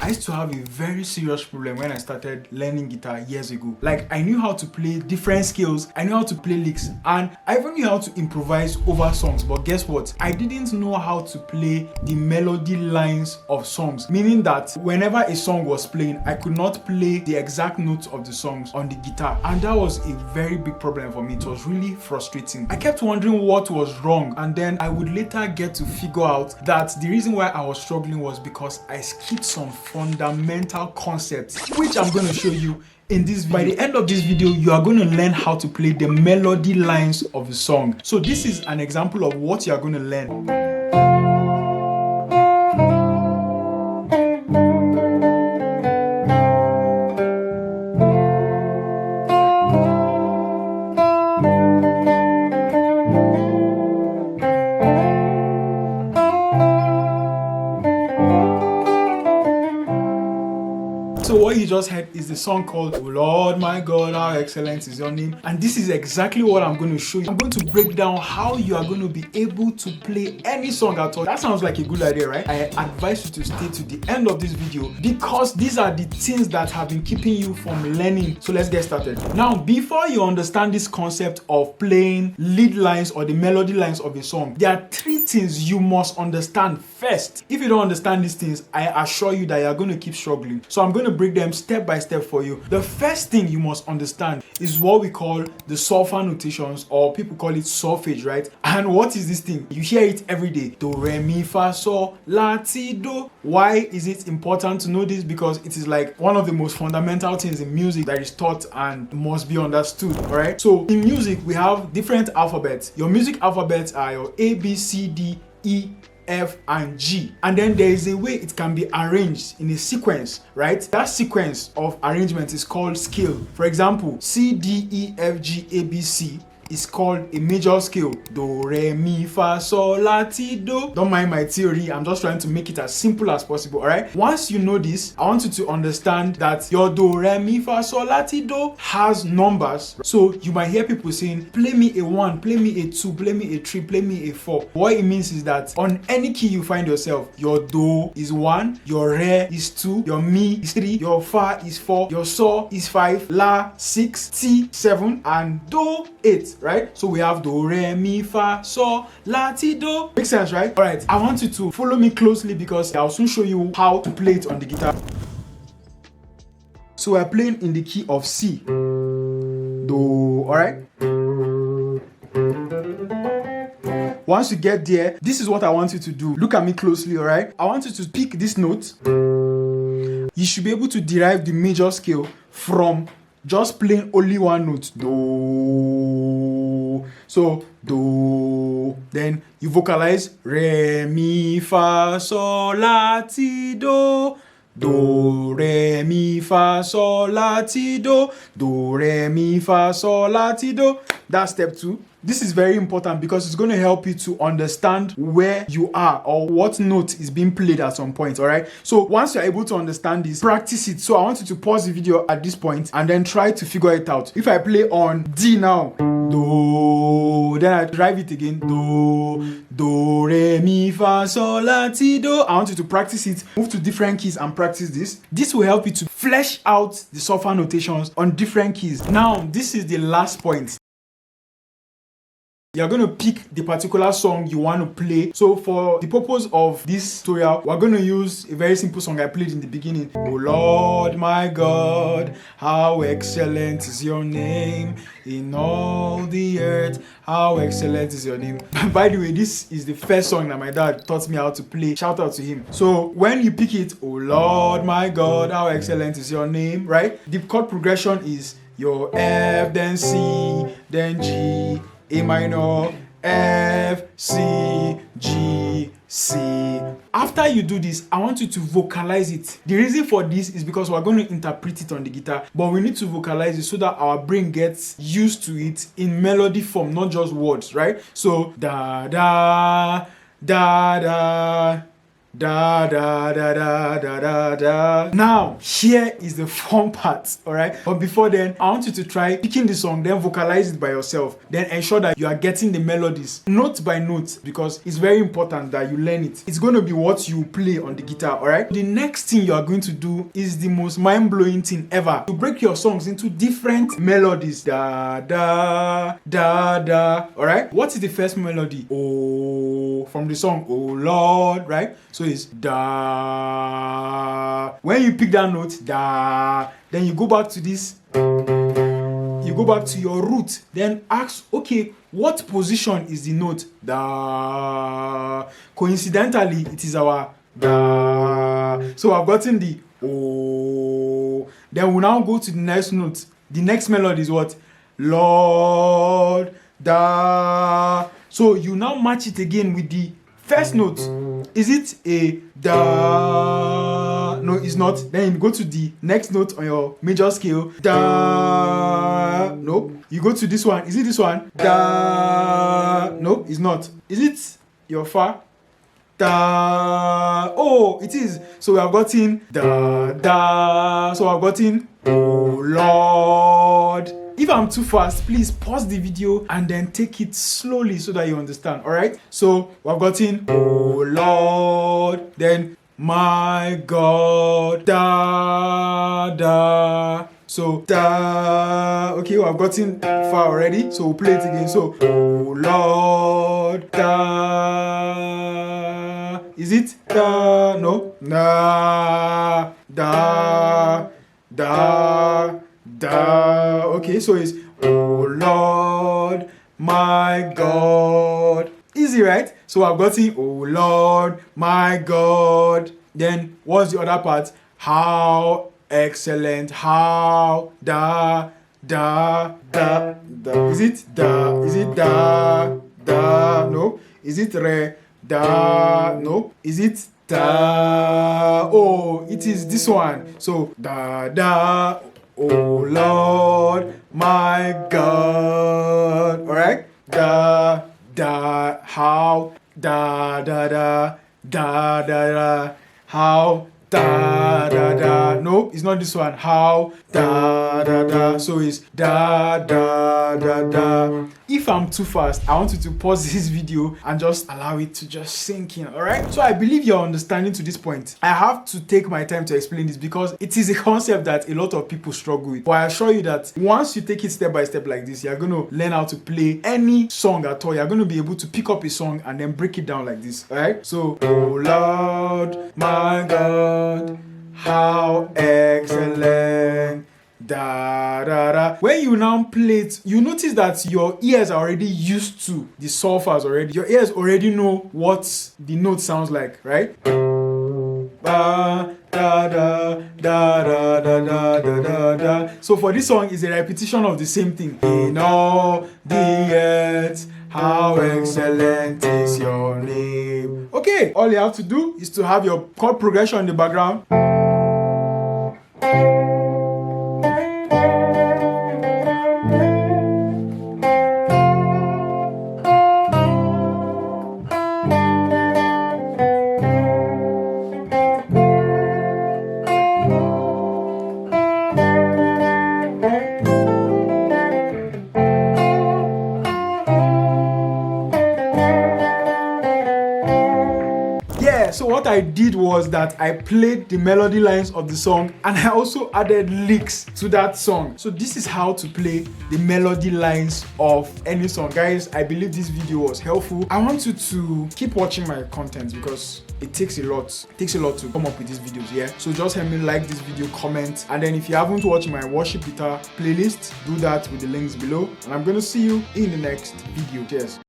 I used to have a very serious problem when I started learning guitar years ago. Like, I knew how to play different scales, I knew how to play licks, and I even knew how to improvise over songs. But guess what? I didn't know how to play the melody lines of songs, meaning that whenever a song was playing, I could not play the exact notes of the songs on the guitar, and that was a very big problem for me. It was really frustrating. I kept wondering what was wrong, and then I would later get to figure out that the reason why I was struggling was because I skipped some fundamental concepts, which I'm going to show you in this video. By the end of this video, you are going to learn how to play the melody lines of a song. So this is an example of what you are going to learn. So what you just heard is the song called "Oh Lord my God, how excellent is your name," and this is exactly what I'm going to show you. I'm going to break down how you are going to be able to play any song at all. That sounds like a good idea, right? I advise you to stay to the end of this video because these are the things that have been keeping you from learning. So let's get started. Now, before you understand this concept of playing lead lines or the melody lines of a song, there are three things you must understand first. If you don't understand these things, I assure you that you're going to keep struggling. So I'm going to break them step by step for you. The first thing you must understand is what we call the solfa notations, or people call it solfege, right? And what is this thing? You hear it every day. Do, re, mi, fa, sol, la, ti, do. Why is it important to know this? Because it is like one of the most fundamental things in music that is taught and must be understood, all right? So in music, we have different alphabets. Your music alphabets are your A, B, C, D, E, F, and G, and then there is a way it can be arranged in a sequence, right? That sequence of arrangement is called scale. For example, C, D, E, F, G, A, B, C is called a major scale. Do, re, mi, fa, sol, la, ti, do. Don't mind my theory, I'm just trying to make it as simple as possible, all right? Once you know this, I want you to understand that your do, re, mi, fa, sol, la, ti, do has numbers. So you might hear people saying, play me a 1, play me a 2, play me a 3, play me a 4. What it means is that on any key you find yourself, your do is 1, your re is 2, your mi is 3, your fa is 4, your sol is 5, la 6, ti 7, and do 8. Right? So we have do, re, mi, fa, sol, la, ti, do. Makes sense, right? All right. I want you to follow me closely because I'll soon show you how to play it on the guitar. So we're playing in the key of C. Do, all right? Once you get there, this is what I want you to do. Look at me closely, all right? I want you to pick this note. You should be able to derive the major scale from just playing only one note. Do. So do. Then you vocalize re, mi, fa, sol, la, ti, do. Do, re, mi, fa, sol, la, ti, do. Do, re, mi, fa, sol, la, ti, do. That's step 2. This is very important because it's going to help you to understand where you are or what note is being played at some point, all right? So once you're able to understand this, practice it. So I want you to pause the video at this point and then try to figure it out. If I play on D now, do, then I drive it again, do, re, mi, fa, sol, la, ti, do. I want you to practice it. Move to different keys and practice this. This will help you to flesh out the solfa notations on different keys. Now, this is the last point. You're going to pick the particular song you want to play. So for the purpose of this tutorial, we're going to use a very simple song I played in the beginning. Oh Lord my God, how excellent is your name in all the earth. How excellent is your name. By the way, this is the first song that my dad taught me how to play. Shout out to him. So when you pick it, oh Lord my God, how excellent is your name, right? The chord progression is your F, then C, then G, A minor, F, C, G, C. After you do this, I want you to vocalize it. The reason for this is because we're going to interpret it on the guitar, but we need to vocalize it so that our brain gets used to it in melody form, not just words, right? So da da da da Da da da da da da da. Now, here is the fun part, alright? But before then, I want you to try picking the song, then vocalize it by yourself. Then ensure that you are getting the melodies note by note, because it's very important that you learn it. It's going to be what you play on the guitar, alright? The next thing you are going to do is the most mind-blowing thing ever. To break your songs into different melodies. Da da da da. Alright? What is the first melody? Oh, from the song Oh Lord, right? So it's da. When you pick that note, da, then you go back to this. You go back to your root. Then ask, okay, what position is the note? Da. Coincidentally, it is our da. So I've gotten the oh. Then we'll now go to the next note. The next melody is what? Lord, da. So you now match it again with the first note. Is it a da? No, it's not. Then you go to the next note on your major scale. Da. Nope. You go to this one. Is it this one? Da. Nope, it's not. Is it your fa? Da. Oh, it is. So we have gotten da da. So I've gotten oh Lord. If I'm too fast, please pause the video and then take it slowly so that you understand. Alright? So we've gotten oh Lord, then my God, da da. So da. Okay, we've gotten far already. So we'll play it again. So oh Lord, da. Is it da? No. Da da da da. Okay, so it's oh Lord, my God. Easy, right? So I've got it. Oh Lord, my God. Then what's the other part? How excellent. How da da da da. Is it da? Is it da da? No. Is it re da? No. Is it da? Oh, it is this one. So da da. Oh Lord, my God. Alright? Da da. How da da da da da da. How da da da. No, it's not this one. How da da da. So it's da da da da. If I'm too fast, I want you to pause this video and just allow it to just sink in. Alright? So I believe you're understanding to this point. I have to take my time to explain this because it is a concept that a lot of people struggle with. But I assure you that once you take it step by step like this, you're going to learn how to play any song at all. You're going to be able to pick up a song and then break it down like this. Alright? So, oh Lord, my God, how excellent. Da da da. When you now play it, you notice that your ears are already used to the solfege already. Your ears already know what the note sounds like, right? Ba da da da da da da da da. So for this song, it's a repetition of the same thing. In all the earth, how excellent is your name. Okay, all you have to do is to have your chord progression in the background. So what I did was that I played the melody lines of the song and I also added licks to that song. So this is how to play the melody lines of any song. Guys, I believe this video was helpful. I want you to keep watching my content because it takes a lot. It takes a lot to come up with these videos, yeah? So just help me like this video, comment, and then if you haven't watched my worship guitar playlist, do that with the links below. And I'm gonna see you in the next video. Cheers.